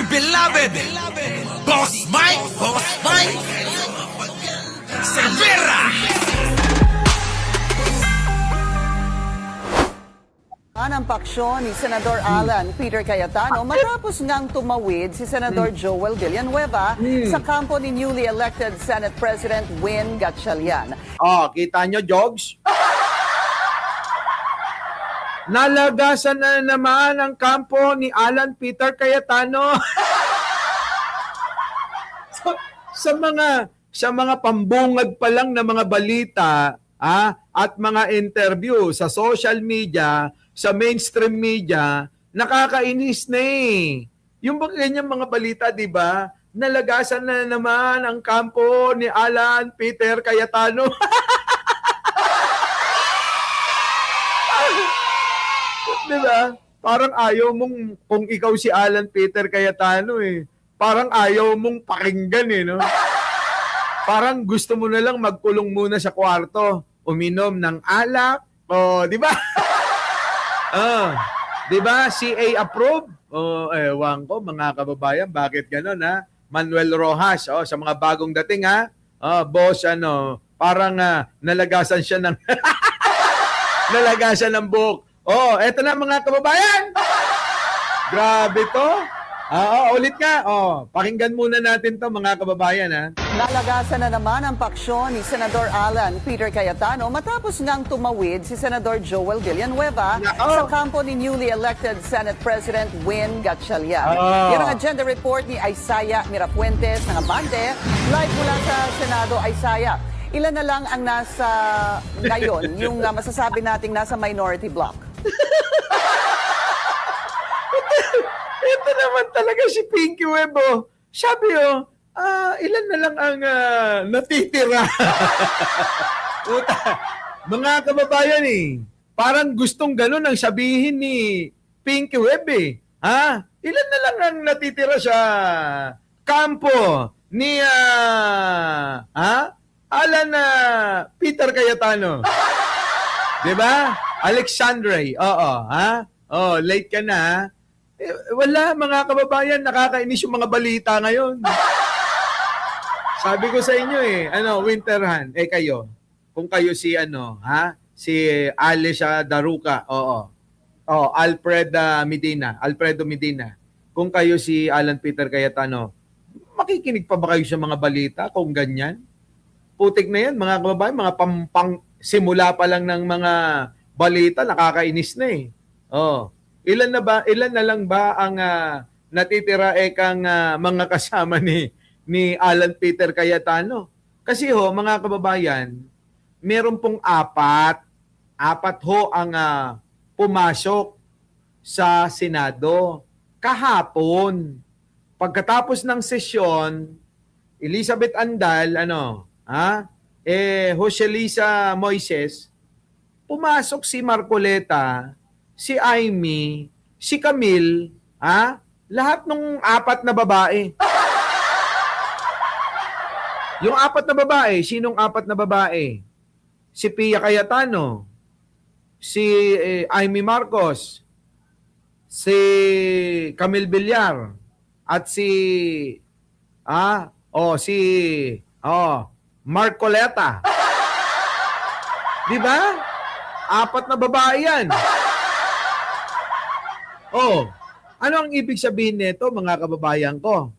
beloved Boss Mike Cervera. Ang paksyon ni Senador Alan Peter Cayetano matapos ngang tumawid si Senador Joel Villanueva sa kampo ni newly elected Senate President Win Gatchalian. Oh, kita nyo, Jogs? Nalagasan na naman ang kampo ni Alan Peter Cayetano. sa mga pambungad pa lang na mga balita at mga interview sa social media, sa mainstream media, nakakainis na eh. Yung ganyang mga balita, di ba? Nalagasan na naman ang kampo ni Alan Peter Cayetano. Di ba? Parang ayaw mong, kung ikaw si Alan Peter Cayetano eh, parang ayaw mong pakinggan eh, no? Parang gusto mo na lang magkulong muna sa kwarto, uminom ng alak, di ba? Di ba? CA approve? Ewan ko, mga kababayan, bakit gano'n, ha? Manuel Rojas, sa mga bagong dating, ha? Boss, parang nalagasan siya ng nalagasan ng buhok. Eto na mga kababayan. Grabe to. Ulit nga. Pakinggan muna natin to mga kababayan, ha. Nalagasan na naman ang paksyon ni Senador Alan Peter Cayetano matapos ngang tumawid si Senador Joel Villanueva sa kampo ni newly elected Senate President Win Gatchalian. Yan ang agenda report ni Isaiah Mirafuentes ng Abante. Live mula sa Senado, Isaiah. Ilan na lang ang nasa ngayon, yung masasabi nating nasa minority block? Ito naman talaga si Pinky Web, Sabi, ilan na lang ang natitira. Mga kababayan parang gustong ganun ang sabihin ni Pinky Web Ilan na lang ang natitira sa kampo ni Alan Peter Cayetano. 'Di ba? Alexandre. Late ka na. Wala mga kababayan, nakakainis yung mga balita ngayon. Sabi ko sa inyo Winterhan, kayo. Kung kayo si si Alicia Daruca, Alfredo Medina. Kung kayo si Alan Peter Cayetano, makikinig pa ba kayo sa mga balita kung ganyan? Putik na yan, mga kababayan, mga simula pa lang ng mga balita, nakakainis na Ilan na lang ba ang natitira kang mga kasama ni Alan Peter Cayetano? Kasi mga kababayan, meron pong apat ang pumasok sa Senado kahapon. Pagkatapos ng sesyon, Elizabeth Andal, Joselisa Moises, pumasok si Marcoleta, si Amy, si Camille, lahat ng apat na babae. Yung apat na babae, sinong apat na babae? Si Pia Cayetano, si Amy Marcos, si Camille Villar, at si Marcoleta. Di ba? Apat na babae yan. Ano ang ibig sabihin nito, mga kababayan ko?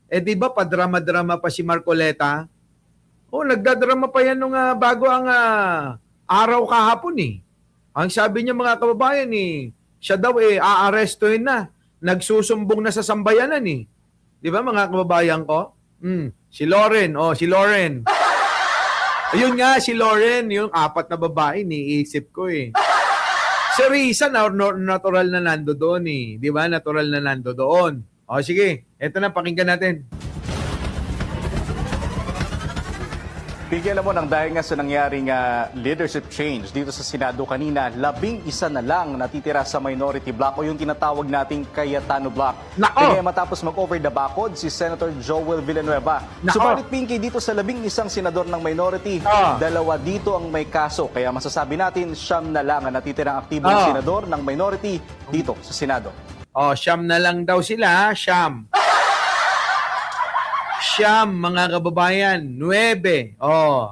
Di ba padrama-drama pa si Marcoleta? Nagdadrama pa yan nung bago ang araw kahapon Ang sabi niya, mga kababayan siya daw aarestuhin na. Nagsusumbong na sa sambayanan Di ba mga kababayan ko? Si Lauren, si Lauren. Ayun nga, si Lauren, yung apat na babae, niisip ko Si Risa, natural na nando doon Di ba? Natural na nando doon. Sige, eto na, pakinggan natin. Bigyan mo ng dahil nga sa nangyaring leadership change dito sa Senado kanina, 11 na lang natitira sa minority block o yung tinatawag nating Cayetano block. Kaya matapos mag-over the bakod si Senator Joel Villanueva. Subalit Pinky, dito sa 11 senador ng minority, 2 dito ang may kaso. Kaya masasabi natin, 9 na lang ang natitirang aktibong senador ng minority dito sa Senado. 9 na lang daw sila, 9. Siyam, mga kababayan. 9. Oh.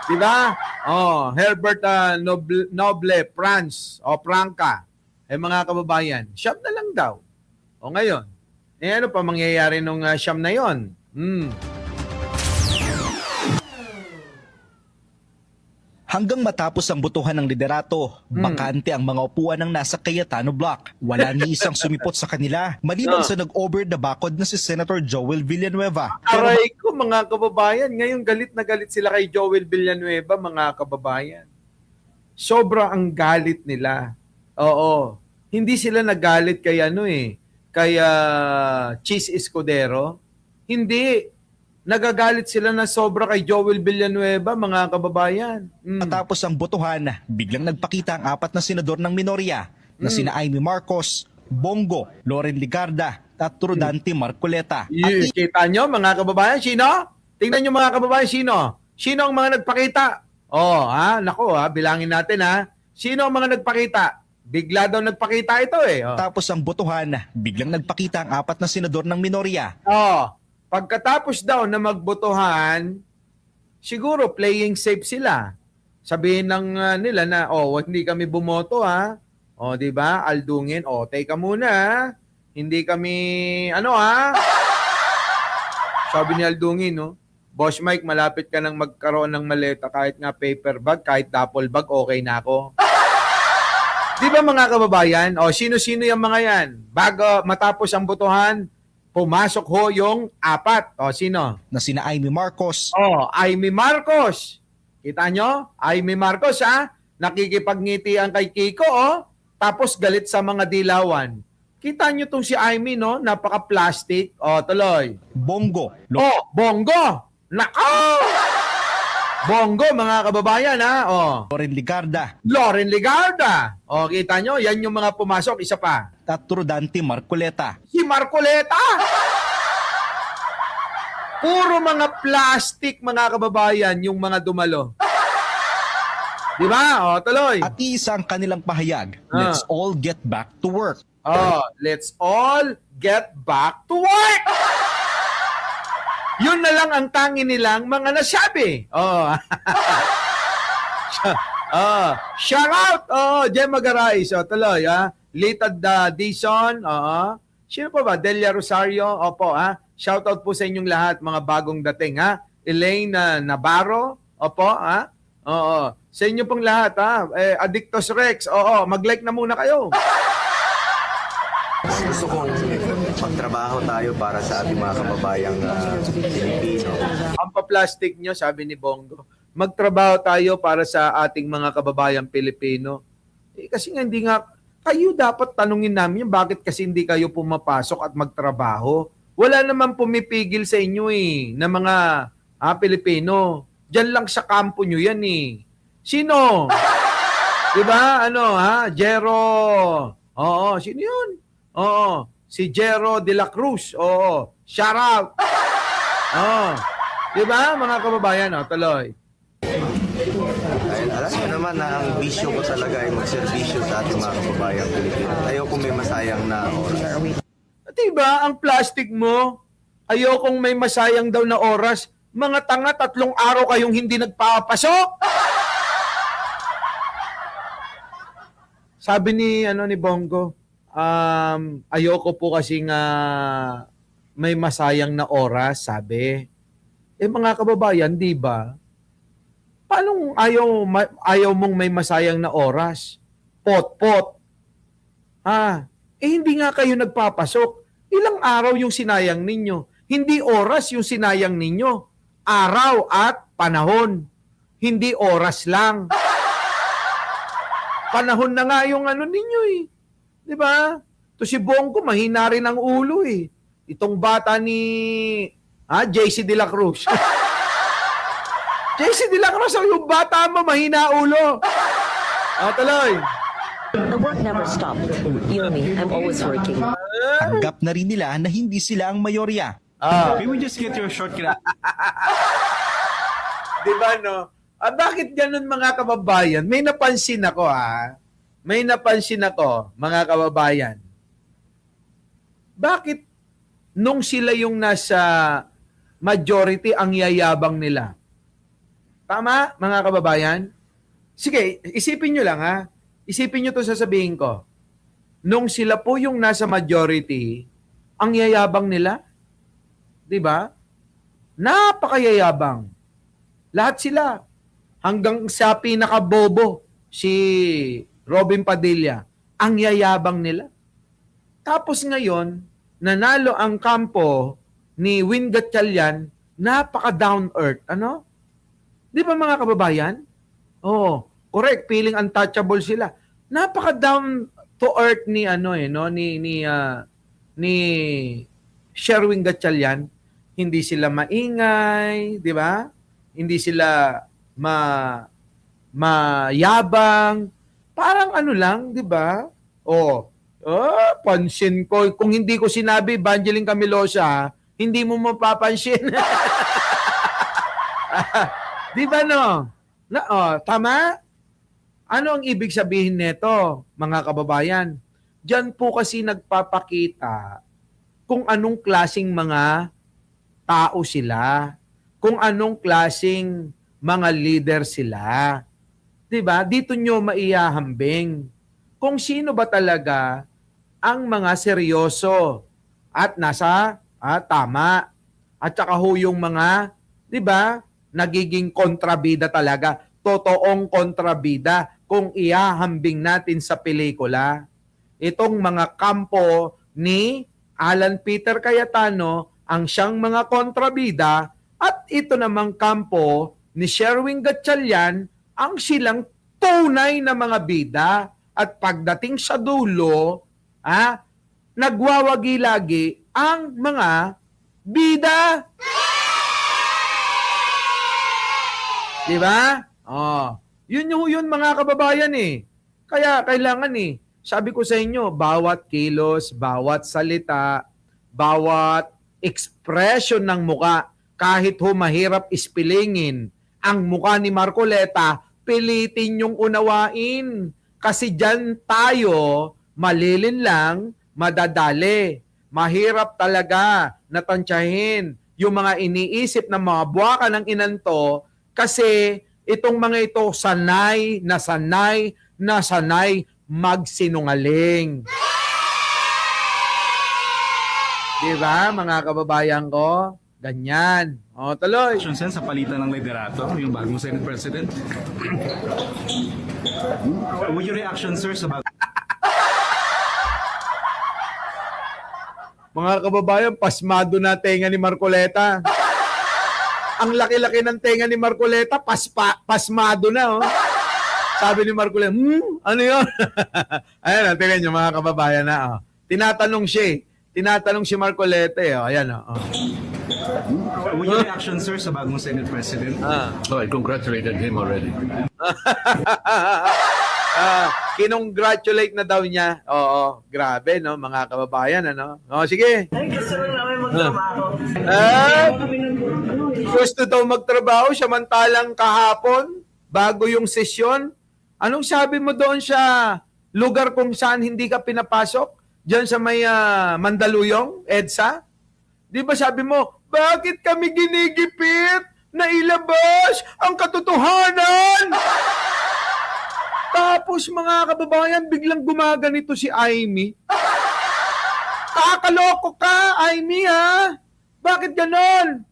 Diba? Oh, Herbert Noble, France, o Franca. Mga kababayan, siyam na lang daw. O ngayon, ano pa mangyayari nung siyam na yon? Hanggang matapos ang botohan ng liderato, bakante ang mga upuan ng nasa Cayetano Block. Wala ni isang sumipot sa kanila, maliban sa nag-over the bakod na si Senator Joel Villanueva. Aray ko, mga kababayan, ngayon galit na galit sila kay Joel Villanueva, mga kababayan. Sobra ang galit nila. Oo. Hindi sila nagalit kay kay Cheese Escudero. Hindi. Nagagalit sila na sobra kay Joel Villanueva, mga kababayan. Matapos ang botohan, biglang nagpakita ang 4 na senador ng minorya na sina Amy Marcos, Bongo, Loren Ligarda at Rodante Marcoleta. Kita nyo, mga kababayan, sino? Tingnan nyo, mga kababayan, sino? Sino ang mga nagpakita? Bilangin natin Sino ang mga nagpakita? Bigla daw nagpakita ito Tapos ang botohan, biglang nagpakita ang 4 na senador ng minorya. Pagkatapos daw na magbotohan, siguro playing safe sila. Sabihin lang nila na, hindi kami bumoto di ba? Aldungin, teka muna Hindi kami, Sabi ni Aldungin, Boss Mike, malapit ka nang magkaroon ng maleta, kahit nga paper bag, kahit duffel bag, okay na ako. Di ba, mga kababayan? Sino-sino yung mga yan? Bago matapos ang botohan, pumasok ho yung 4. Sino? Na sina Amy Marcos. Amy Marcos. Kita nyo? Amy Marcos, nakikipagngitian kay Kiko, tapos galit sa mga dilawan. Kita nyo tong si Amy, napaka-plastic. Tuloy. Bongo. Bongo! Nako! Bongo, mga kababayan, Loren Ligarda. Loren Ligarda. Kita nyo? Yan yung mga pumasok. Isa pa. At Rodante Marcoleta. Si Marcoleta! Puro mga plastic, mga kababayan, yung mga dumalo. Di ba? Tuloy. At isang kanilang pahayag, let's all get back to work. Let's all get back to work! Yun na lang ang tangi nilang mga nasabi. Shout out! Gemma Garay. Tuloy, Litad Dison. Sino pa ba? Delia Rosario. Opo, shout out po sa inyong lahat, mga bagong dating, Elaine Navarro. Opo, sa inyo pong lahat, Addictos Rex. Mag-like na muna kayo. Gusto kong magtrabaho tayo para sa ating mga kababayang Pilipino. Ang pa-plastic nyo, sabi ni Bongo, magtrabaho tayo para sa ating mga kababayang Pilipino. Kasi nga hindi nga, kayo dapat tanungin namin bakit kasi hindi kayo pumapasok at magtrabaho. Wala naman pumipigil sa inyo na mga Pilipino. Diyan lang sa kampo nyo yan Sino? Diba? Jero. Sino yun? Si Jero de la Cruz. Shout out. Diba, mga kababayan? Tuloy. Alam mo naman na ang bisyo ko talaga ay magserbisyo sa ating mga kababayang Pilipino. Ayokong may masayang na oras. Diba, ang plastic mo, ayokong may masayang daw na oras. Mga tanga, 3 araw kayong hindi nagpapasok. Sabi ni Bongo, ayoko po kasi nga may masayang na oras, sabi. Mga kababayan, di ba? Paano ayaw mong may masayang na oras? Pot-pot. Hindi nga kayo nagpapasok. Ilang araw yung sinayang ninyo? Hindi oras yung sinayang ninyo. Araw at panahon. Hindi oras lang. Panahon na nga yung ninyo Di ba? To si Bongo, mahina rin ang ulo Itong bata ni JC De La Cruz. JC De La Cruz, yung bata mo, mahina ulo. Tuloy. The work never stopped. You and me, I'm always working. Tanggap na rin nila na hindi sila ang mayorya. Can we just get your shortcut? Di ba, no? Bakit ganun, mga kababayan? May napansin ako, May napansin ako, mga kababayan. Bakit nung sila yung nasa majority, ang yayabang nila. Tama, mga kababayan? Sige, isipin nyo lang ha. Isipin nyo to sasabihin ko. Nung sila po yung nasa majority, ang yayabang nila. 'Di ba? Napakayayabang. Lahat sila. Hanggang sa pinakabobo, si Robin Padilla, ang yayabang nila. Tapos ngayon, nanalo ang kampo ni Win Gatchalian, napaka-down earth. Ano? Di ba mga kababayan? Oo, correct. Feeling untouchable sila. Napaka-down to earth ni ni Sherwin Gatchalian. Hindi sila maingay, di ba? Hindi sila mayabang. Parang ano lang, di ba? Pansin ko. Kung hindi ko sinabi, Evangeline Camilosa, hindi mo mapapansin. Di ba no? Tama? Ano ang ibig sabihin nito, mga kababayan? Diyan po kasi nagpapakita kung anong klasing mga tao sila, kung anong klasing mga leader sila. 'Di ba? Dito nyo maiyahambing kung sino ba talaga ang mga seryoso at nasa tama. At saka ho yung mga, 'di ba, nagiging kontrabida talaga, totoong kontrabida kung iahambing natin sa pelikula. Itong mga kampo ni Alan Peter Cayetano ang siyang mga kontrabida at ito namang kampo ni Sherwin Gatchalian ang silang tunay na mga bida. At pagdating sa dulo, nagwawagi lagi ang mga bida. Di ba? Yun mga kababayan eh. Kaya kailangan sabi ko sa inyo, bawat kilos, bawat salita, bawat expression ng muka, kahit mahirap ispilingin ang muka ni Marcoleta, pilitin yung unawain. Kasi dyan tayo, malilin lang, madadali. Mahirap talaga natansyahin yung mga iniisip ng mga buwaka ng inanto kasi itong mga ito sanay magsinungaling. Di ba, mga kababayan ko? Ganyan. Tuloy. Sen, sa palitan ng liderato, yung bagong Senate President. What your reaction, sir, sa Mga kababayan, pasmado na tenga ni Marcoleta. Ang laki-laki ng tenga ni Marcoleta, pasmado na. Sabi ni Marcoleta, ano yun? Ayan, tingnan nyo mga kababayan na. Tinatanong si Marcoleta. Ayan. What your reaction, sir, sa bagong Senate President? I congratulated him already. Kinongratulate na daw niya. Oo, grabe, no, mga kababayan, ano? Sige. Ay, gusto rin namin magtrabaho. Gusto daw magtrabaho, samantalang kahapon, bago yung sesyon. Anong sabi mo doon sa lugar kung saan hindi ka pinapasok? Diyan sa may Mandaluyong, EDSA? Di ba sabi mo, bakit kami ginigipit na ilabas ang katotohanan? Tapos mga kababayan, biglang gumaganito si Amy. Kakaloko ka, Amy, ha? Bakit ganon?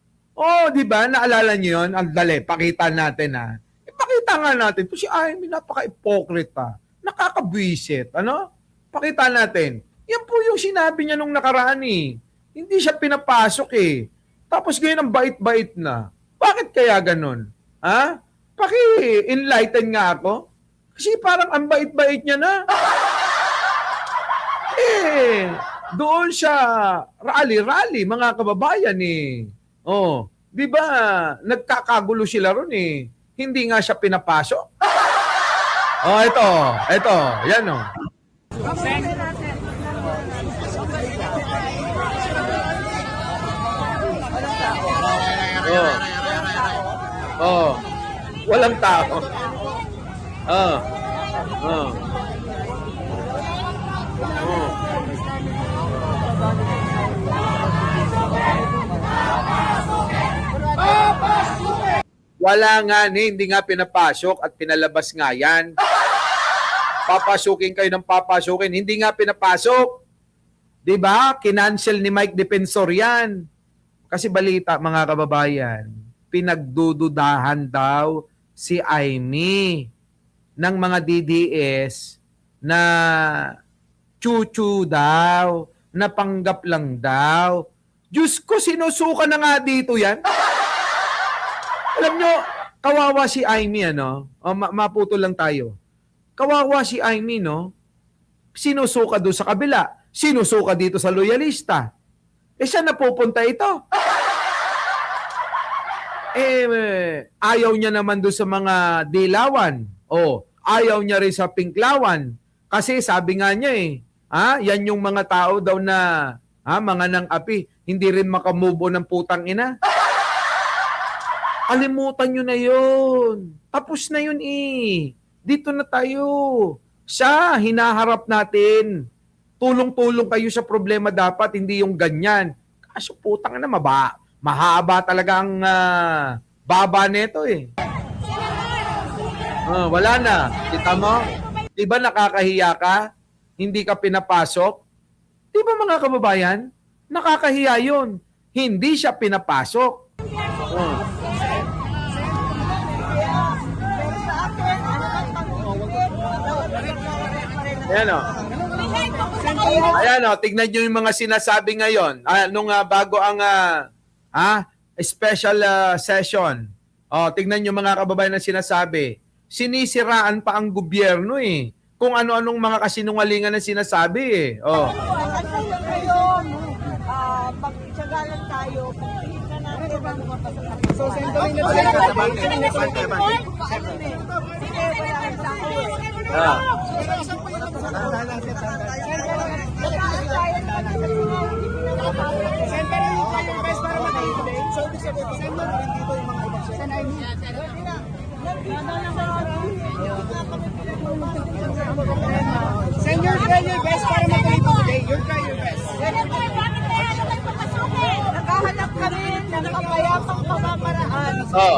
Di ba? Naalala niyo yun? Ang dali, pakita natin, ha? Pakita nga natin. Ito si Amy, napaka-hypocrite, nakakabwisit. Ano? Pakita natin. Yan po yung sinabi niya nung nakaraan, Hindi siya pinapasok, Tapos ngayon ang bait-bait na. Bakit kaya ganon? Ha? Paki-enlighten nga ako. Kasi parang ang bait-bait niya na. Doon siya rally-rally, mga kababayan, di ba, nagkakagulo sila ron, Hindi nga siya pinapasok. Ito, yan, walang tao. Wala nga hindi nga pinapasok at pinalabas nga yan. Papasukin kayo ng papasukin, hindi nga pinapasok. 'Di ba? Kinancel ni Mike Defensor yan. Kasi balita, mga kababayan, pinagdududahan daw si Aimee ng mga DDS na chuchu daw, na panggap lang daw. Diyos ko, sinusuka na nga dito yan. Alam nyo, kawawa si Aimee, ano? Maputo lang tayo. Kawawa si Aimee, no? Sinusuka doon sa kabila. Sinusuka dito sa loyalista. Siya napupunta ito. Ayaw niya naman doon sa mga dilawan. Ayaw niya rin sa pinklawan. Kasi sabi nga niya yan yung mga tao daw na, mga nang api, hindi rin makamove on ng putang ina. Alimutan nyo na yun. Tapos na yun Dito na tayo. Siya, hinaharap natin. Tulong-tulong kayo sa problema dapat, hindi yung ganyan. Kaso putang ina, mahaba talaga ang baba nito wala na. Kita mo? Di ba nakakahiya ka? Hindi ka pinapasok? Di ba mga kababayan? Nakakahiya yun. Hindi siya pinapasok. Ayan tignan nyo yung mga sinasabi ngayon. Bago ang special session. Tignan nyo mga kababayan na sinasabi. Sinisiraan pa ang gobyerno kung ano-anong mga kasinungalingan na sinasabi Pag-tsagalan tayo, pag-tingin na natin, so, Send your best para magaling today. You're trying your best. Naghahanap kami ng mapayapang pamamaraan na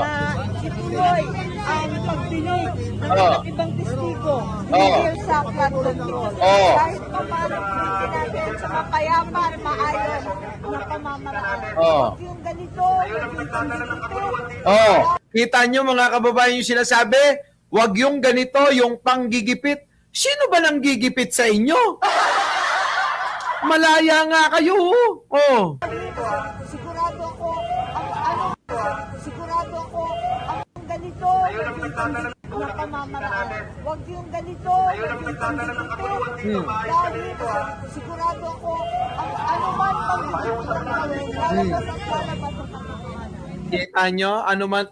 ituloy ang pagdinig ng ibang testigo dahil sa flood control. Kahit pa paano pilitin natin sa mapayapa at maayos na pamamaraan. Yung ganito, yung panggigipit. Kita nyo mga kababayan yung sinasabi? Huwag yung ganito, yung panggigipit. Sino ba nang gigipit sa inyo? Malaya nga kayo. Sigurado ako ang ganito na pamamaraan. Huwag yung ganito, yung panggigipit. Dahil sigurado ako ang anuman panggigipit na gawin, lalabas ang katotohanan. Kita nyo,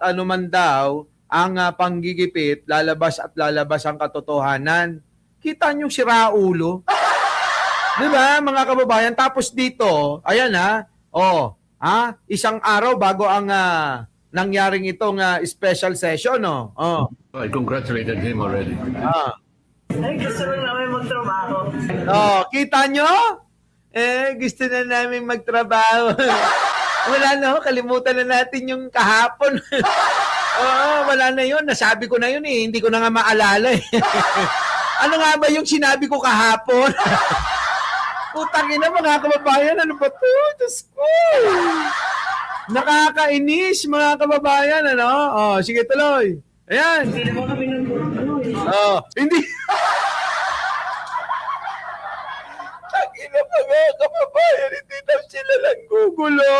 anuman daw, ang panggigipit, lalabas at lalabas ang katotohanan. Kita nyo si Raulo? Di ba, mga kababayan? Tapos dito, ayan isang araw bago ang nangyaring itong special session, I congratulated him already. Ay, gusto lang namin magtrabaho. Kita nyo? Gusto na namin magtrabaho. Wala na kalimutan na natin yung kahapon. Wala na yun. Nasabi ko na yun Hindi ko na nga maalala Ano nga ba yung sinabi ko kahapon? Putang ina mga kababayan, ano ba ito? Diyos ko! Nakakainis mga kababayan, sige tuloy. Ayan. Hindi naman kami nang hindi. Tangina mga kababayan, hindi daw sila lang gugulo.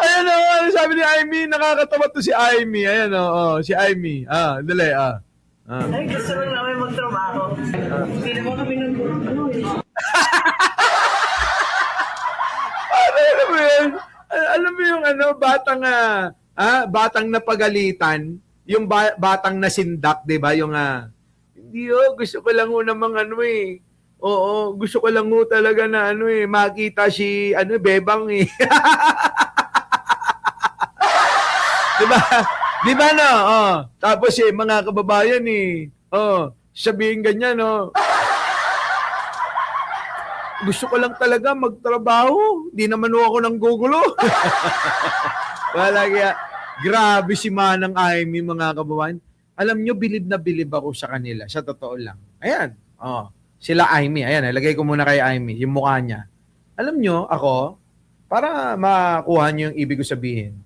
Ayan ano sabi ni Aimee, nakakatawa to si Aimee. Ayan si Aimee. Dali Ay, gusto lang namin magtrabaho. Hindi naman kami nang alam mo yun? Alam mo yung batang napagalitan, yung batang nasindak, 'di ba? Yung hindi gusto ko lang namang gusto ko lang talaga na makita si Bebang Di ba no? Tapos mga kababayan sabihin ganyan gusto ko lang talaga magtrabaho. Di naman ako nang gugulo. Wala kaya Grabe si Manang Amy, mga kababayan. Alam nyo, bilib na bilib ako sa kanila. Sa totoo lang. Ayan. Oh, sila Amy. Ayan, ilagay ko muna kay Amy, yung mukha niya. Alam nyo, ako, para makuha nyo yung ibig ko sabihin,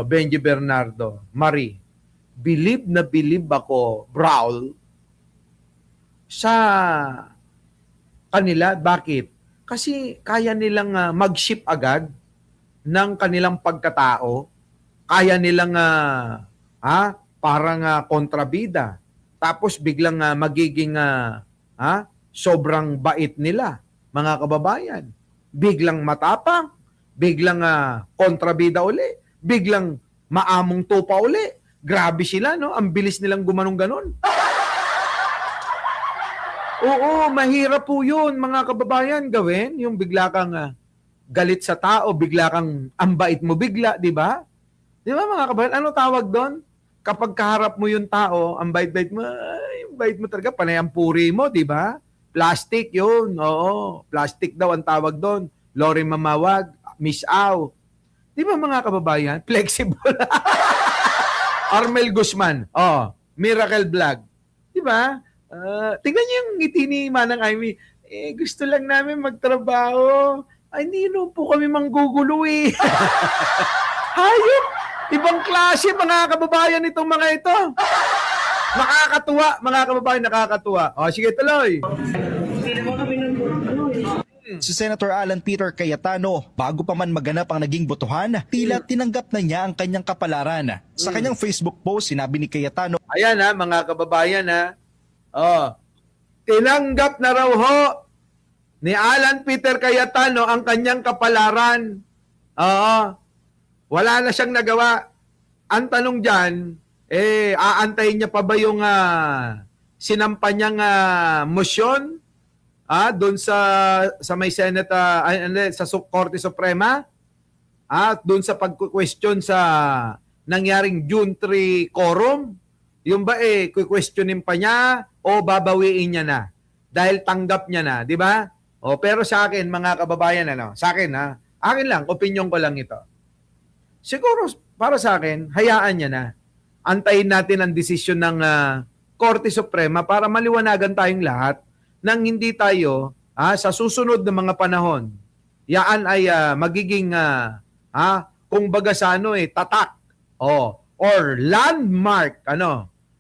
Benji Bernardo, Marie, bilib na bilib ako, Brawl, sa kanila. Bakit? Kasi kaya nilang mag-ship agad ng kanilang pagkatao. Kaya nilang parang kontrabida. Tapos biglang magiging sobrang bait nila, mga kababayan. Biglang matapang, biglang kontrabida uli, biglang maamong tupa uli. Grabe sila, no? Ang bilis nilang gumanong-ganon. Oo, mahirap po yun, mga kababayan, gawin. Yung bigla kang galit sa tao, bigla kang ang bait mo bigla, di ba? Di ba, mga kababayan? Ano tawag doon? Kapag kaharap mo yung tao, ang bait-bait mo, ay, bait mo talaga, panay ang puri mo, di ba? Plastic yun, oo. Plastic daw ang tawag doon. Lori Mamawag, Miss Au. Di ba, mga kababayan? Flexible. Armel Guzman, Miracle Vlog. Di ba? Tingnan niyo yung ngiti ni Manang Amy. Gusto lang namin magtrabaho. Ay, hindi po kami manggugulo eh. Hayop! Ibang klase, mga kababayan, itong mga ito. Nakakatuwa, mga kababayan, nakakatuwa. Sige, tuloy. Si Senator Alan Peter Cayetano, bago pa man maganap ang naging botohan, tila tinanggap na niya ang kanyang kapalaran. Sa kanyang Facebook post, sinabi ni Cayetano, Ayan mga kababayan tinanggap na raw ho ni Alan Peter Cayetano ang kanyang kapalaran. Wala na siyang nagawa. Ang tanong dyan, aantayin niya pa ba yung sinampa niyang motion doon sa may Senate, sa Korte Suprema? Doon sa pag-question sa nangyaring June 3 quorum? Yung ba questionin pa niya o babawiin niya na? Dahil tanggap niya na, di ba? Pero sa akin, mga kababayan, sa akin akin lang, opinion ko lang ito. Siguro, para sa akin, hayaan niya na. Antayin natin ang desisyon ng Korte Suprema para maliwanagan tayong lahat nang hindi tayo sa susunod na mga panahon, yaan ay magiging kung baga sa tatak or landmark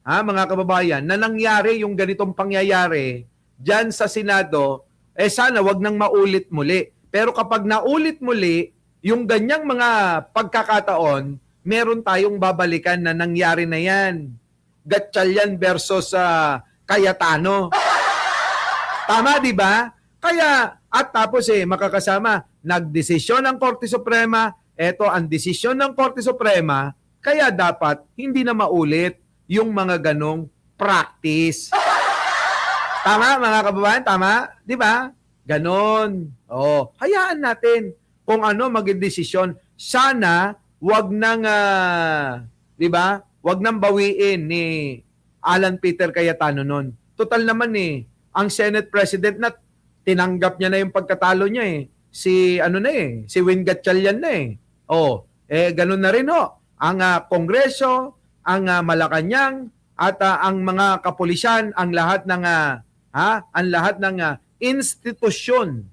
mga kababayan na nangyari yung ganitong pangyayari diyan sa Senado, sana wag nang maulit muli. Pero kapag naulit muli yung ganyang mga pagkakataon, meron tayong babalikan na nangyari na yan. Gatchalian versus Cayetano. Tama, di ba? Kaya, at tapos makakasama, nagdesisyon ng Korte Suprema, eto ang desisyon ng Korte Suprema, kaya dapat hindi na maulit yung mga ganong practice. Tama, mga kababayan? Tama? Di ba? Ganon. Hayaan natin kung ano maging desisyon. Sana, wag nang, di ba? Wag nang bawiin ni Alan Peter Cayetano nun. Total naman ang Senate President na tinanggap niya na yung pagkatalo niya Si Win Gatchalian na ganun na rin ang Kongreso, ang Malacanang at ang mga kapulisan, ang lahat ng institusyon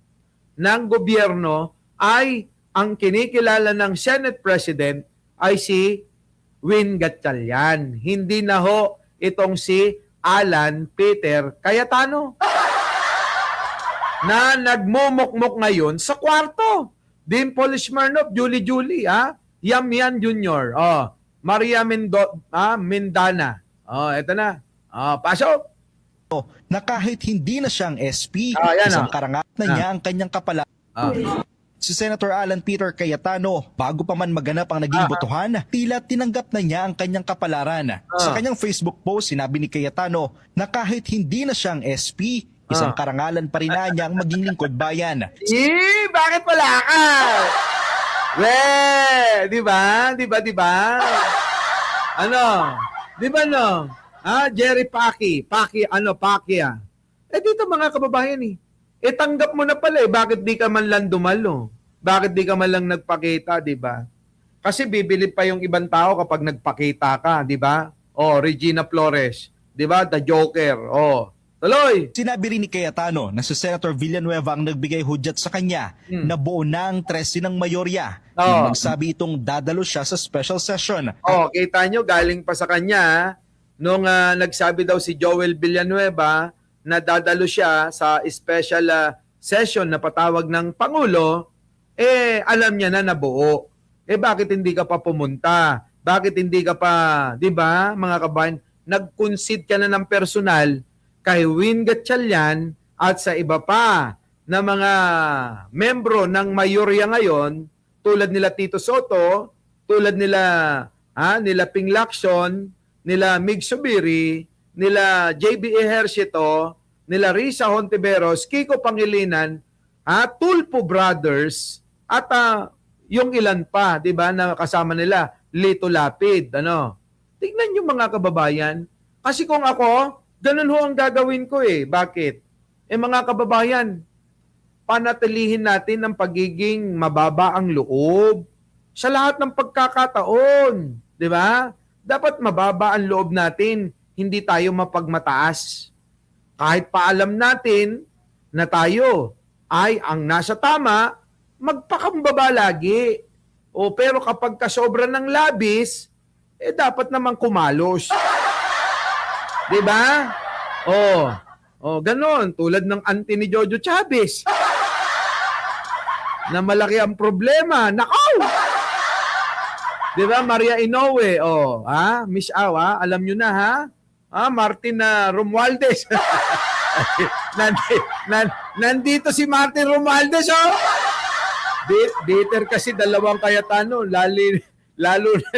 ng gobyerno ay ang kinikilala ng Senate President ay si Win Gatchalian. Hindi na itong si Alan Peter Cayetano na nagmumukmuk ngayon sa kwarto. Dimple Smirnoff, Julie, Yamian Jr., Maria Mindana. Eto na. Pasok. na kahit hindi na siyang SP, yan, isang karangalan na niya ang kanyang kapalaran. Si Senator Alan Peter Cayetano, bago pa man maganap ang naging botohan, tila tinanggap na niya ang kanyang kapalaran. Sa kanyang Facebook post, sinabi ni Cayetano na kahit hindi na siyang SP, isang karangalan pa rin na niya ang maging lingkod bayan. Bakit wala ka? Di ba? Di ba? Ano? Di ba Jerry Paki, dito mga kababayan tanggap mo na pala bakit di ka man lang dumalo? Bakit di ka man lang nagpakita, di ba? Kasi bibili pa yung ibang tao kapag nagpakita ka, di ba? Oh, Regina Flores, di ba? The Joker. Oh, tuloy. Sinabi rin ni Cayetano na si Senator Villanueva ang nagbigay hudyat sa kanya na buo na ang 13 ng mayorya. Nang magsabi itong dadalo siya sa special session. Oh, kita nyo, galing pa sa kanya nung nagsabi daw si Joel Villanueva na dadalo siya sa special session na patawag ng Pangulo, alam niya na nabuo. Bakit hindi ka pa pumunta? Bakit hindi ka pa, di ba, mga kabayan, nag-concede ka na ng personal kay Win Gatchalian at sa iba pa na mga membro ng mayorya ngayon, tulad nila Tito Soto, tulad nila Ping Lacson, nila Mig Subiri, nila JB Ejercito, nila Risa Hontiveros, Kiko Pangilinan, Tulfo Brothers, at yung ilan pa, 'di ba, na kasama nila, Lito Lapid, Tingnan niyo mga kababayan, kasi kung ako, ganun ho ang gagawin ko Bakit? Mga kababayan, panatilihin natin ang pagiging mababa ang loob sa lahat ng pagkakataon, 'di ba? Dapat mababa ang loob natin, hindi tayo mapagmataas. Kahit paalam natin na tayo ay ang nasa tama, magpakambaba lagi. Pero kapag kasobra ng labis, dapat naman kumalos. 'Di ba? Ganon. Tulad ng auntie ni Jojo Chavez. Na malaki ang problema. Nakaw! 'Di ba, Maria Inoue? Miss Awa, alam nyo na Martin Romualdez. Nandito si Martin Romualdez, Bitter kasi dalawang Cayetano, lalo na.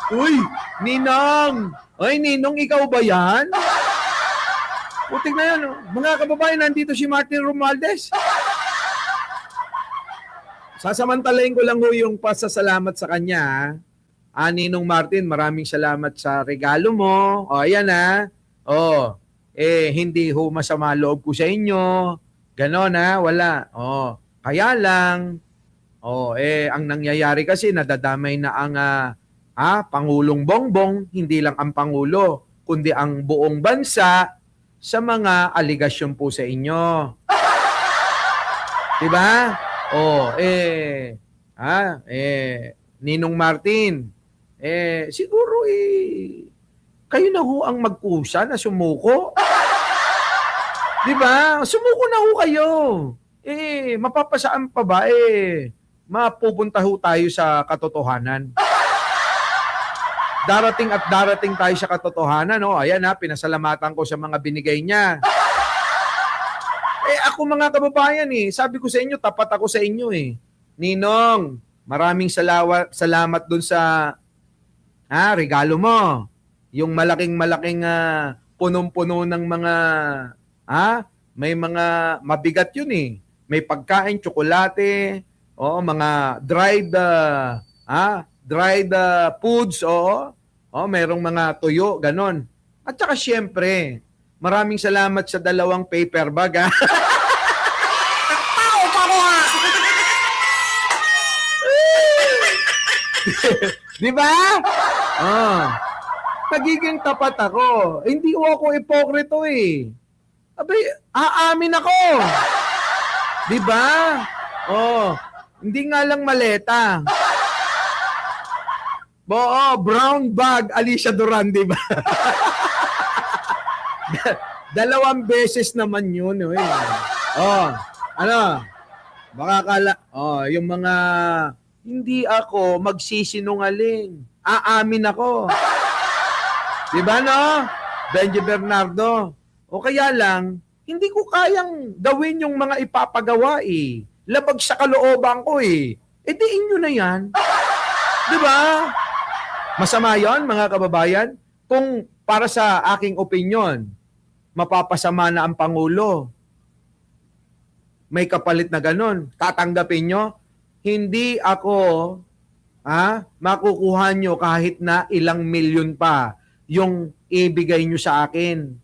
Uy, Ninong! Ay, Ninong, ikaw ba yan? Putik na yan. Mga kababayan, nandito si Martin Romualdez. Sasamantalayin ko lang yung pasasalamat sa kanya. Ninong Martin, maraming salamat sa regalo mo. Ayan hindi ho masama loob ko sa inyo. Ganon wala. Kaya lang, ang nangyayari kasi nadadamay na ang Pangulong Bongbong, hindi lang ang Pangulo, kundi ang buong bansa sa mga aligasyon po sa inyo. Diba? Ninong Martin, siguro kayo na ho ang magkusa na sumuko. Diba? Sumuko na ho kayo. Mapapasaan pa ba mapupunta ho tayo sa katotohanan. Darating at darating tayo sa katotohanan. Ayan pinasalamatan ko sa mga binigay niya. Ako mga kababayan sabi ko sa inyo, tapat ako sa inyo Ninong, maraming salamat dun sa regalo mo. Yung malaking-malaking punong-puno ng mga may mga mabigat yun May pagkain, tsokolate, mga dried foods, merong mga tuyo, ganon. At saka syempre, maraming salamat sa 2 paper bag, Di ba? Nagiging tapat ako. Hindi ako ipokrito Abay, aamin ako. Di ba? Hindi nga lang maleta. Brown bag, Alicia Duran, di ba? 2 beses naman yun. Baka kala, yung mga, hindi ako magsisinungaling. Aamin ako. Di ba, Benji Bernardo? Kaya lang, hindi ko kayang gawin yung mga ipapagawa Labag sa kalooban ko diin nyo na yan. Di ba? Masama yon mga kababayan? Kung para sa aking opinion, mapapasama na ang Pangulo. May kapalit na ganon. Tatanggapin nyo? Hindi ako makukuha nyo kahit na ilang milyon pa yung ibigay nyo sa akin.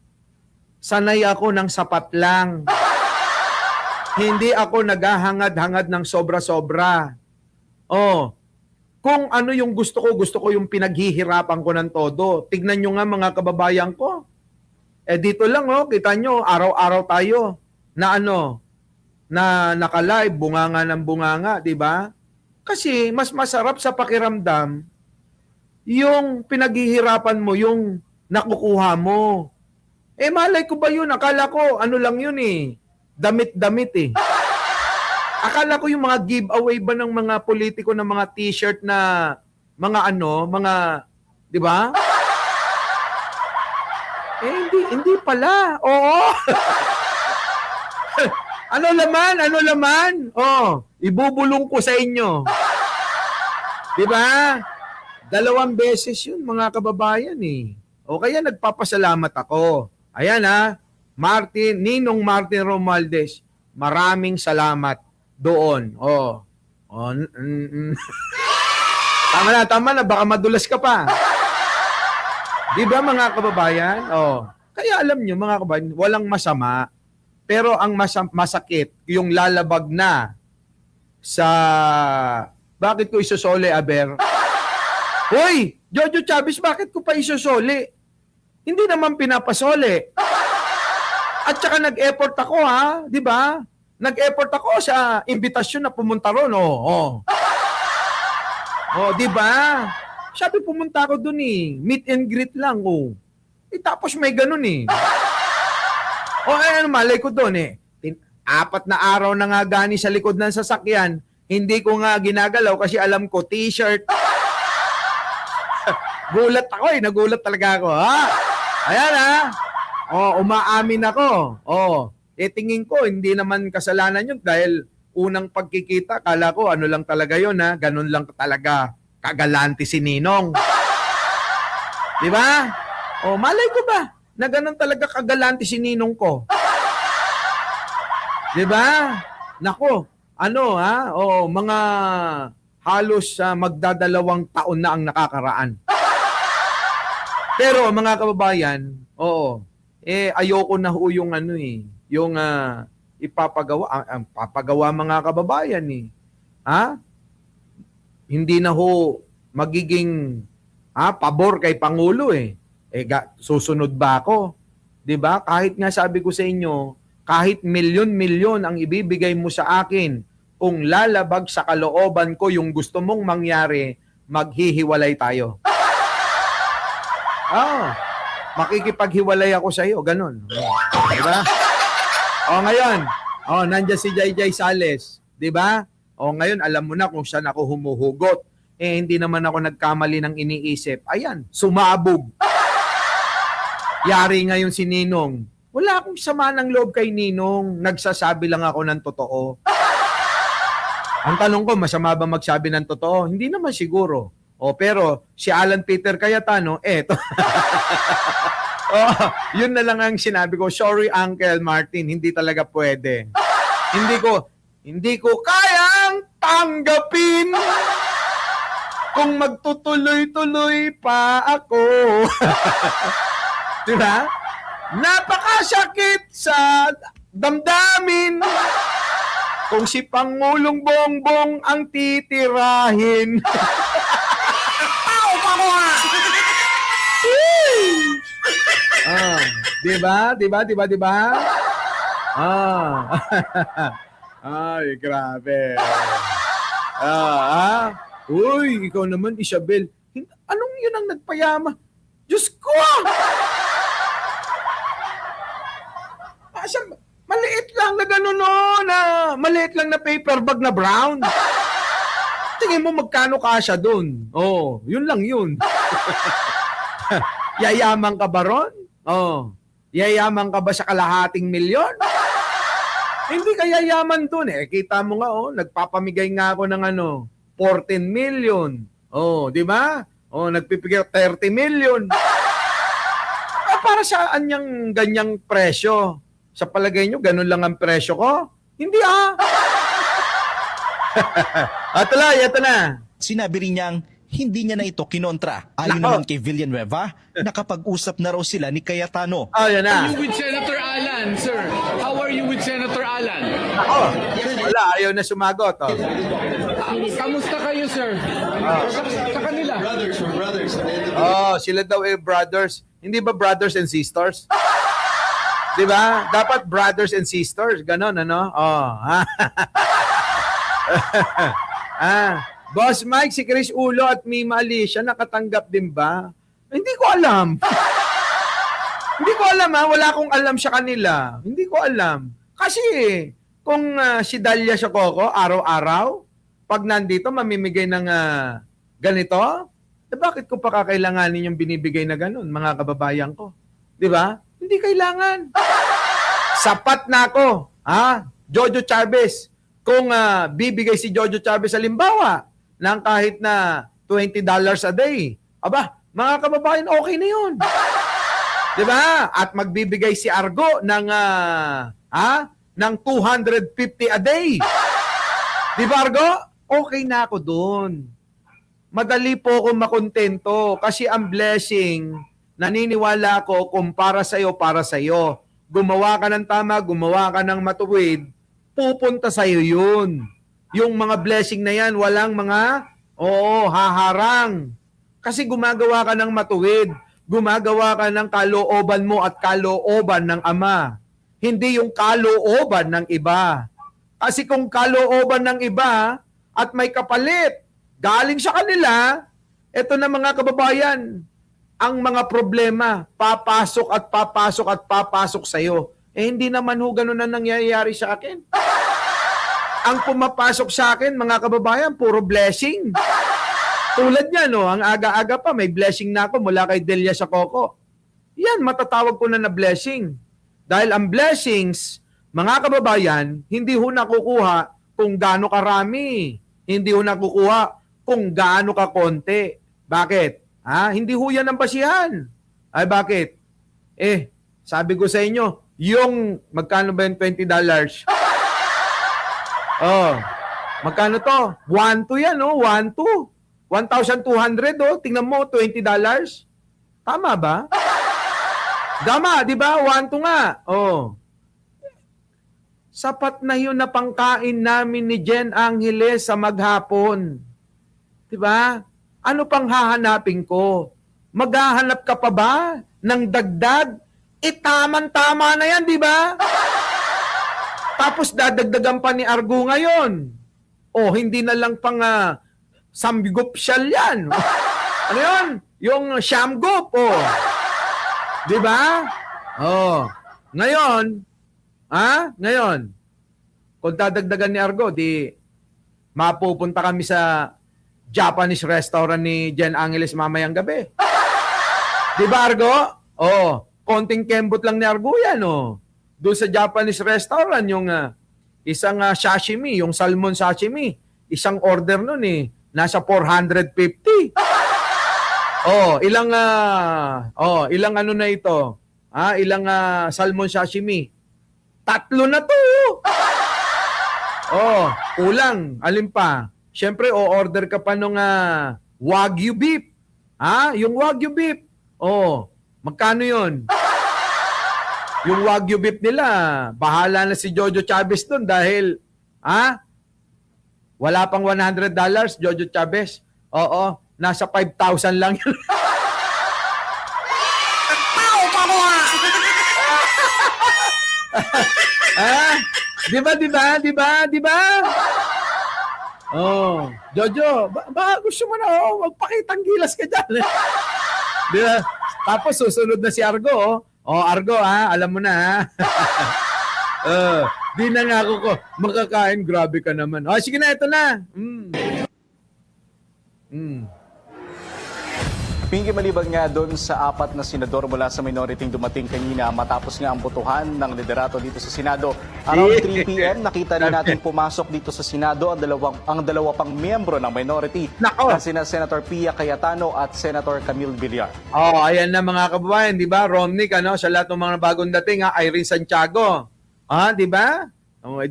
Sanay ako ng sapat lang. Hindi ako naghahangad-hangad ng sobra-sobra. Oh, kung ano yung gusto ko yung pinaghihirapan ko ng todo. Tignan nyo nga mga kababayan ko. Dito lang, kita nyo, araw-araw tayo na na naka-live, bunganga ng bunganga, di ba? Kasi mas masarap sa pakiramdam yung pinaghihirapan mo, yung nakukuha mo. Malay ko ba yun? Akala ko, lang yun damit-damit Akala ko yung mga giveaway ba ng mga politiko ng mga t-shirt na mga di ba? Hindi pala. Oo. Ano laman? Ibubulong ko sa inyo. Di ba? 2 beses yun, mga kababayan O kaya nagpapasalamat ako. Ayan Ninong Martin Romualdez, maraming salamat doon. Tama na, baka madulas ka pa. Di ba mga kababayan? Kaya alam nyo mga kababayan, walang masama. Pero ang masakit, yung lalabag na sa... Bakit ko isusole, Aber? Hoy! Jojo Chavez, bakit ko pa isusole? Hindi naman pinapasole. At saka nag-effort ako, di ba? Nag-effort ako sa imbitasyon na pumunta ron, di ba? Sabi pumunta ako dun meet and greet lang, tapos may ganun malay ko dun 4 na araw na nga gani sa likod ng sasakyan, hindi ko nga ginagalaw kasi alam ko, t-shirt. Gulat ako nagulat talaga ako, Ayan umaamin ako. Tingin ko, hindi naman kasalanan yun dahil unang pagkikita, kala ko lang talaga yun ganun lang talaga kagalante si Ninong. Di ba? Malay ko ba na ganun talaga kagalante si Ninong ko? Di ba? Nako, mga halos magdadalawang taon na ang nakakaraan. Pero mga kababayan, ayoko na yung yung papagawa mga kababayan Hindi na magiging pabor kay Pangulo susunod ba ako? 'Di ba? Kahit nga sabi ko sa inyo, kahit milyon-milyon ang ibibigay mo sa akin, kung lalabag sa kalooban ko yung gusto mong mangyari, maghihiwalay tayo. Makikipaghiwalay ako sa iyo, ganun. Diba? Ngayon, nandiyan si Jayjay Sales, 'di ba? Ngayon alam mo na kung saan ako humuhugot. Hindi naman ako nagkamali ng iniisip. Ayan, sumabog. Yari ngayon si Ninong. Wala akong sama ng loob kay Ninong. Nagsasabi lang ako ng totoo. Ang tanong ko, masama ba magsabi ng totoo? Hindi naman siguro. Pero si Alan Peter Cayetano, eto. Yun na lang ang sinabi ko. Sorry, Uncle Martin, hindi talaga pwede. Hindi ko kayang tanggapin kung magtutuloy-tuloy pa ako. Diba? Napakasakit sa damdamin kung si Pangulong Bongbong ang titirahin. Diba? Ay, grabe. Uy, ikaw naman, Isabel. Anong yun ang nagpayama? Diyos ko! Maliit lang na gano'n, maliit lang na paper bag na brown. Tingin mo magkano kasya dun? Yun lang yun. Yayaman ka ba ron? Yayaman ka ba sa kalahating milyon? Hindi ka yayaman dun Kita mo nga, nagpapamigay nga ako ng 14 million. Di ba? Nagpipigay 30 million. Para saan yung ganyang presyo? Sa palagay nyo, ganun lang ang presyo ko? Hindi Ito na. Sinabi rin niyang hindi niya na ito kinontra. Ayon naman kay Villanueva, nakapag-usap na raw sila ni Cayetano. Yan na. Are you with Senator Alan, sir? How are you with Senator Alan? Wala, ayaw na sumagot. Oh. Kamusta kayo, sir? Sa kanila. Oh, sila daw brothers. Hindi ba brothers and sisters? 'Di ba? Dapat brothers and sisters, ganon ano? Oh. Boss Mike, si Chris Ulo at Mima Alicia nakatanggap din ba? Hindi ko alam. Hindi ko alam wala akong alam sa kanila. Hindi ko alam. Kasi kung si Dalia Siacoco araw-araw pag nandito mamimigay ng ganito, bakit ko pa kakailanganin yung binibigay na ganun, mga kababayan ko? 'Di ba? Hindi kailangan. Sapat na ako. Jojo Chavez. Kung bibigay si Jojo Chavez halimbawa ng kahit na $20 a day, mga kababayan, okay na yun. 'Di ba? At magbibigay si Argo ng ng 250 a day. 'Di ba, Argo? Okay na ako doon. Madali po akong makontento kasi ang blessing, naniniwala ako kung para sa'yo, para sa'yo. Gumawa ka ng tama, gumawa ka ng matuwid, pupunta sa'yo yun. Yung mga blessing na yan, walang mga, haharang. Kasi gumagawa ka ng matuwid, gumagawa ka ng kalooban mo at kalooban ng Ama. Hindi yung kalooban ng iba. Kasi kung kalooban ng iba at may kapalit, galing sa kanila, eto na mga kababayan, ang mga problema, papasok at papasok at papasok sa'yo. Hindi naman ganun na nangyayari sa akin. Ang pumapasok sa akin, mga kababayan, puro blessing. Tulad niya, ang aga-aga pa, may blessing na ako mula kay Delia Siacoco. Yan, matatawag ko na blessing. Dahil ang blessings, mga kababayan, hindi nakukuha kung gaano karami. Hindi nakukuha kung gaano ka konti. Bakit? Hindi yan ang basihan. Ay bakit? Sabi ko sa inyo, yung magkano ba yung $20? Magkano to? 1-2 yan, 1-2. 1,200, tingnan mo, $20. Tama ba? Tama, di ba? 1-2 nga. Sapat na yun na pangkain namin ni Jen Angeles sa maghapon. Di ba? Ano pang hahanapin ko? Maghahanap ka pa ba ng dagdag? Taman-tama na yan, di ba? Tapos dadagdagan pa ni Argo ngayon. Hindi na lang pang samgupsyal yan. Ano yun? Yung shamgup. Di ba? Ngayon, ngayon, kung dadagdagan ni Argo, di mapupunta kami sa Japanese restaurant ni Jen Angeles mamayang gabi. Di ba, Argo? Konting kembot lang ni Argo yan, Doon sa Japanese restaurant, yung isang sashimi, yung salmon sashimi, isang order nun nasa 450. Ilang ano na ito? Ilang salmon sashimi? 3 na to. Kulang. Alin pa? Siyempre, order ka pa nung Wagyu beef. Yung Wagyu beef. Magkano yun? Yung Wagyu beef nila, bahala na si Jojo Chavez doon dahil, wala pang $100, Jojo Chavez. Nasa 5,000 lang yun. Di ba? Jojo, gusto mo na magpakitang gilas ka dyan. Di ba? Tapos susunod na si Argo. Argo alam mo na di na nga ako makakain, grabe ka naman. Sige na, ito na. Pinky, maliban nga doon sa 4 na senador mula sa minority dumating kanina matapos nga ang botohan ng liderato dito sa Senado. Around 3 p.m. nakita rin natin pumasok dito sa Senado ang dalawa pang miyembro ng minority na sina Senator Pia Cayetano at Senator Camille Villar. Ayan na mga kababayan, di ba? Romnick, sa lahat ng mga bagong dating, Irene Santiago. Di ba?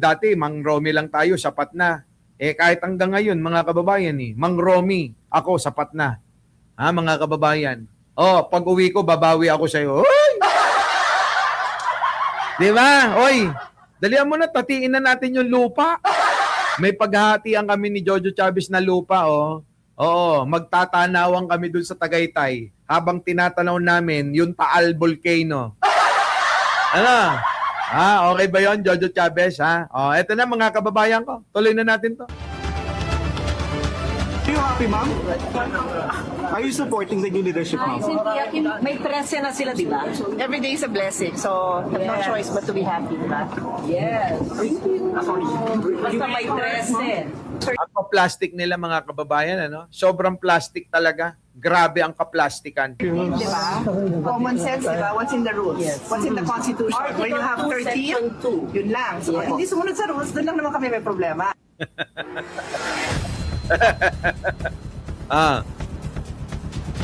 Dati, Mang Romy lang tayo, sapat na. Kahit hanggang ngayon, mga kababayan, Mang Romy, ako, sapat na. Mga kababayan. Pag uwi ko, babawi ako sa'yo. Oy! Di ba? Oy! Dalihan mo na, tatiin na natin yung lupa. May paghahatian kami ni Jojo Chavez na lupa, oh. Oo, magtatanawang kami dun sa Tagaytay habang tinatanaw namin yung Taal Volcano. Ano? Okay ba yon, Jojo Chavez, ha? Oh, eto na mga kababayan ko. Tuloy na natin to. Are you happy, ma'am? Are you supporting the new leadership, ma'am? May prese na sila, di ba? Every day is a blessing, so have no choice but to be happy, di ba? Yes. Basta may prese. Ang plastic nila mga kababayan, ano? Sobrang plastic talaga. Grabe ang kaplastikan. Di ba? Common sense, di ba? What's in the rules? What's in the Constitution? Where you have 13, yun lang. So, kung hindi sumunod sa rules, doon lang naman kami may problema.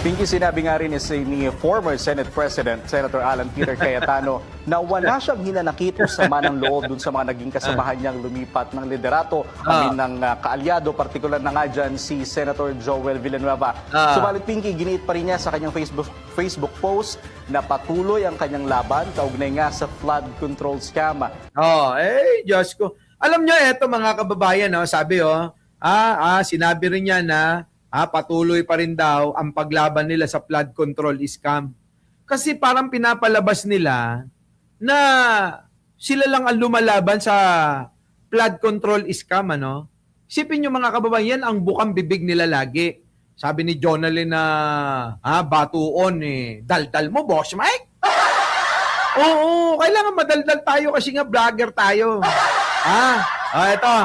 Pinky, sinabi nga rin ni former Senate President, Senator Alan Peter Cayetano, na wala siyang hinanakit o sama ng loob dun sa mga naging kasamahan niyang lumipat ng liderato, amin ng kaalyado, partikular na nga dyan si Senator Joel Villanueva. Subalit, Pinky, giniit pa rin niya sa kanyang Facebook post na patuloy ang kanyang laban, kaugnay nga sa flood control scam. Diyos ko. Alam niyo, eto mga kababayan, no, sabi, sinabi rin niya na patuloy pa rin daw ang paglaban nila sa flood control scam. Kasi parang pinapalabas nila na sila lang ang lumalaban sa flood control scam, ano? Isipin nyo mga kababayan, yan ang bukang bibig nila lagi. Sabi ni Jonalyn na, batuon daldal mo, Boss Mike? Oo, kailangan madaldal tayo kasi nga vlogger tayo. Ito.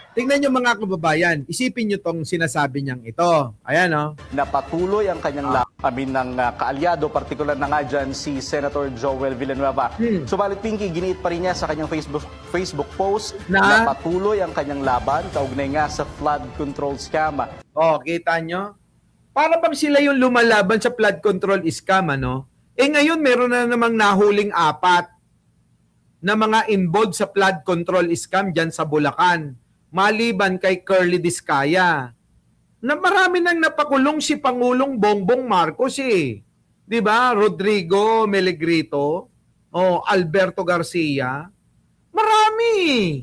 Tingnan nyo mga kababayan, isipin nyo tong sinasabi niyang ito. Ayan, oh. Na patuloy ang kanyang laban, amin ng kaalyado, partikular na nga dyan si Senator Joel Villanueva. Subalit, Pinky, giniit pa rin niya sa kanyang Facebook post na patuloy ang kanyang laban, kaugnay nga sa flood control scam. Kita nyo? Para bang sila yung lumalaban sa flood control scam, ano? Ngayon, meron na namang nahuling 4 na mga involved sa flood control scam dyan sa Bulacan. Maliban kay Curly Discaya. Na marami nang napakulong si Pangulong Bongbong Marcos, 'Di ba? Rodrigo Melegrito, Alberto Garcia. Marami.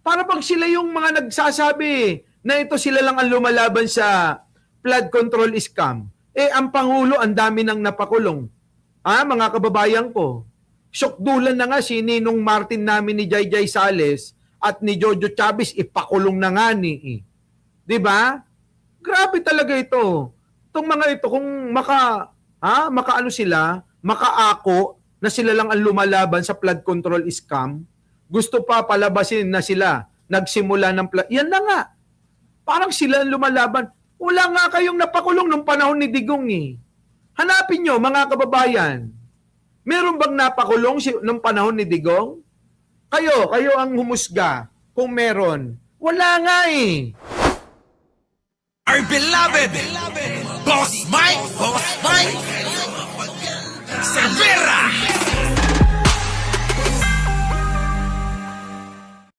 Para bang sila yung mga nagsasabi na ito sila lang ang lumalaban sa flood control scam. Ang Pangulo, ang dami nang napakulong. Mga kababayan ko. Syokdulan na nga si Ninong Martin namin ni Jayjay Sales at ni Jojo Chavez, ipakulong na nga ni. Di ba? Grabe talaga ito. Itong mga ito, kung makaano sila, makaako na sila lang ang lumalaban sa flood control scam, gusto pa palabasin na sila, nagsimula ng flood. Yan na nga. Parang sila ang lumalaban. Wala nga kayong napakulong nung panahon ni Digong. Hanapin nyo, mga kababayan. Meron bang napakulong nung panahon ni Digong? Kayo ang humusga kung meron. Wala nga Our beloved Boss Mike Cervera.